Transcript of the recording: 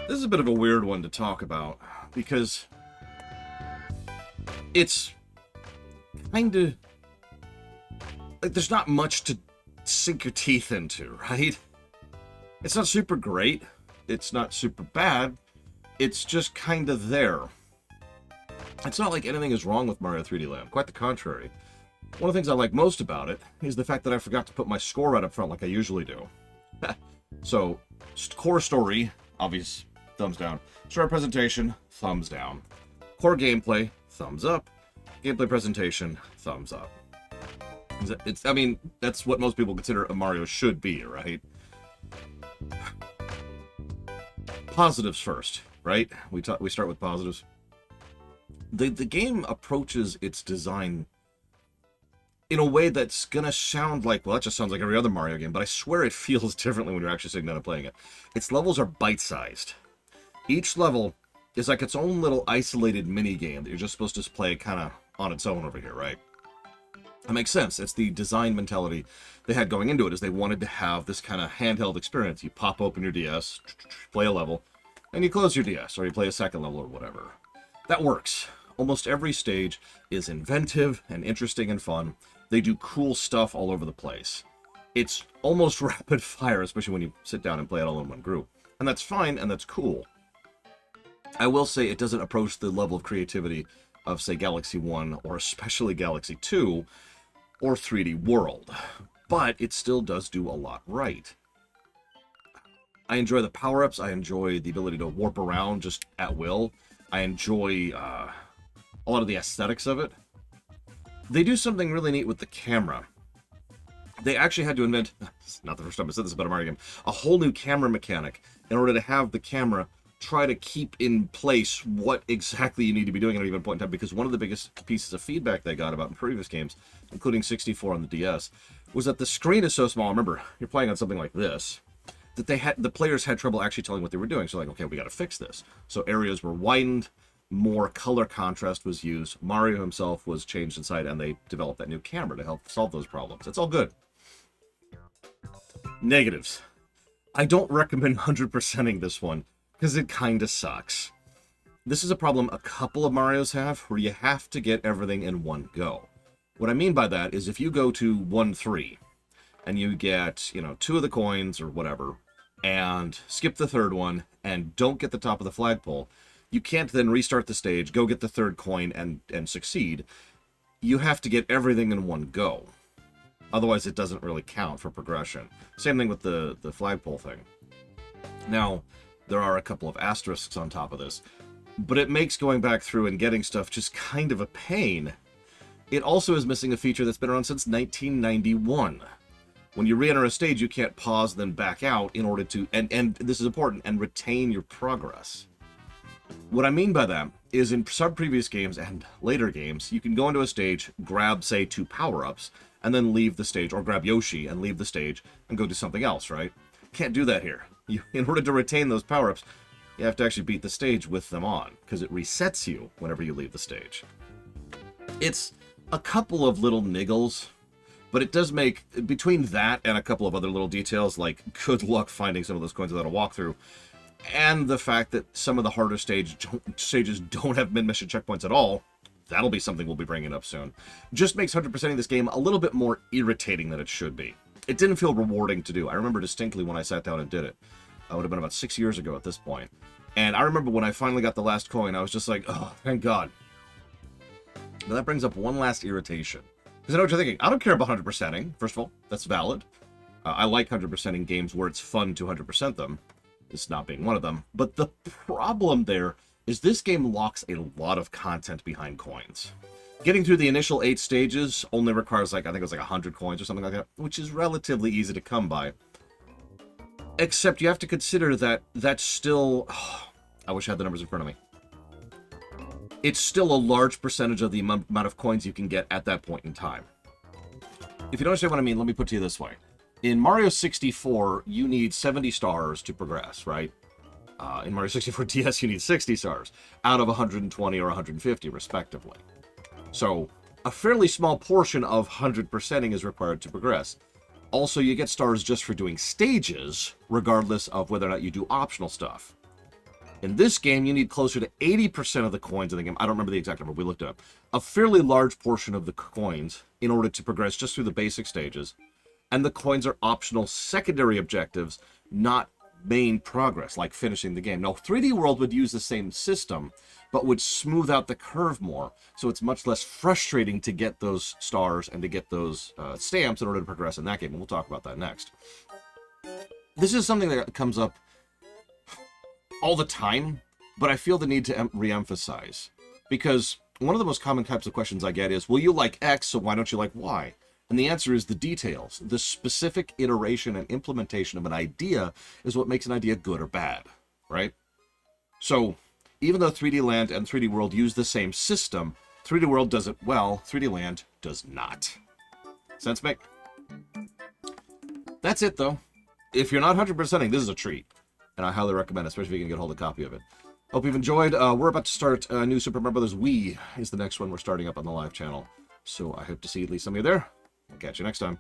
This is a bit of a weird one to talk about because it's kind of like there's not much to sink your teeth into, right? It's not super great. It's not super bad. It's just kind of there. It's not like anything is wrong with Mario 3D Land. Quite the contrary. One of the things I like most about it is the fact that I forgot to put my score right up front like I usually do. So, core story, obvious, thumbs down. Story presentation, thumbs down. Core gameplay, thumbs up. Gameplay presentation, thumbs up. I mean, that's what most people consider a Mario should be, right? Positives first, right? We start with positives. The game approaches its design in a way that's gonna sound like, well, that just sounds like every other Mario game, but I swear it feels differently when you're actually sitting down and playing it. Its levels are bite-sized. Each level is like its own little isolated mini-game that you're just supposed to play kind of on its own over here, right? That makes sense. It's the design mentality they had going into it, is they wanted to have this kind of handheld experience. You pop open your DS, play a level, and you close your DS, or you play a second level or whatever. That works. Almost every stage is inventive and interesting and fun. They do cool stuff all over the place. It's almost rapid fire, especially when you sit down and play it all in one group. And that's fine, and that's cool. I will say it doesn't approach the level of creativity of, say, Galaxy 1, or especially Galaxy 2, or 3D World. But it still does do a lot right. I enjoy the power-ups. I enjoy the ability to warp around just at will. I enjoy a lot of the aesthetics of it. They do something really neat with the camera. They actually had to invent, not the first time I said this about a Mario game, a whole new camera mechanic in order to have the camera try to keep in place what exactly you need to be doing at a given point in time, because one of the biggest pieces of feedback they got about in previous games, including 64 on the DS, was that the screen is so small. Remember, you're playing on something like this, that the players had trouble actually telling what they were doing. So like, okay, we got to fix this. So areas were widened, more color contrast was used, Mario himself was changed inside, and they developed that new camera to help solve those problems. It's all good. Negatives. I don't recommend 100%ing this one, because it kind of sucks. This is a problem a couple of Marios have, where you have to get everything in one go. What I mean by that is if you go to 1-3, and you get, 2 of the coins, or whatever, and skip the third one, and don't get the top of the flagpole, you can't then restart the stage, go get the third coin, and succeed. You have to get everything in one go. Otherwise, it doesn't really count for progression. Same thing with the flagpole thing. Now, there are a couple of asterisks on top of this, but it makes going back through and getting stuff just kind of a pain. It also is missing a feature that's been around since 1991. When you re-enter a stage, you can't pause, then back out in order to, and this is important, and retain your progress. What I mean by that is in some previous games and later games, you can go into a stage, grab, say, 2 power-ups, and then leave the stage, or grab Yoshi and leave the stage and go do something else, right? Can't do that here. In order to retain those power-ups, you have to actually beat the stage with them on, because it resets you whenever you leave the stage. It's a couple of little niggles, but it does make, between that and a couple of other little details, like good luck finding some of those coins without a walkthrough, and the fact that some of the harder stages don't have mid-mission checkpoints at all, that'll be something we'll be bringing up soon, just makes 100%ing this game a little bit more irritating than it should be. It didn't feel rewarding to do. I remember distinctly when I sat down and did it. It would have been about 6 years ago at this point. And I remember when I finally got the last coin, I was just like, oh, thank God. But that brings up one last irritation. Because I know what you're thinking. I don't care about 100%ing. First of all, that's valid. I like 100%ing games where it's fun to 100% them. This not being one of them. But the problem there is this game locks a lot of content behind coins. Getting through the initial 8 stages only requires, I think it was 100 coins or something like that, which is relatively easy to come by. Except you have to consider that that's still... I wish I had the numbers in front of me. It's still a large percentage of the amount of coins you can get at that point in time. If you don't understand what I mean, let me put it to you this way. In Mario 64, you need 70 stars to progress, right? In Mario 64 DS, you need 60 stars, out of 120 or 150, respectively. So, a fairly small portion of 100%ing is required to progress. Also, you get stars just for doing stages, regardless of whether or not you do optional stuff. In this game, you need closer to 80% of the coins in the game. I don't remember the exact number. We looked it up. A fairly large portion of the coins in order to progress just through the basic stages. And the coins are optional secondary objectives, not main progress, like finishing the game. Now, 3D World would use the same system, but would smooth out the curve more. So it's much less frustrating to get those stars and to get those stamps in order to progress in that game. And we'll talk about that next. This is something that comes up all the time, but I feel the need to re-emphasize. Because one of the most common types of questions I get is, well, you like X, so why don't you like Y? And the answer is the details. The specific iteration and implementation of an idea is what makes an idea good or bad, right? So, even though 3D Land and 3D World use the same system, 3D World does it well, 3D Land does not. Sense make? That's it, though. If you're not 100%ing, this is a treat. And I highly recommend it, especially if you can get hold of a copy of it. Hope you've enjoyed. We're about to start a new Super Mario Brothers Wii is the next one we're starting up on the live channel. So I hope to see at least some of you there. I'll catch you next time.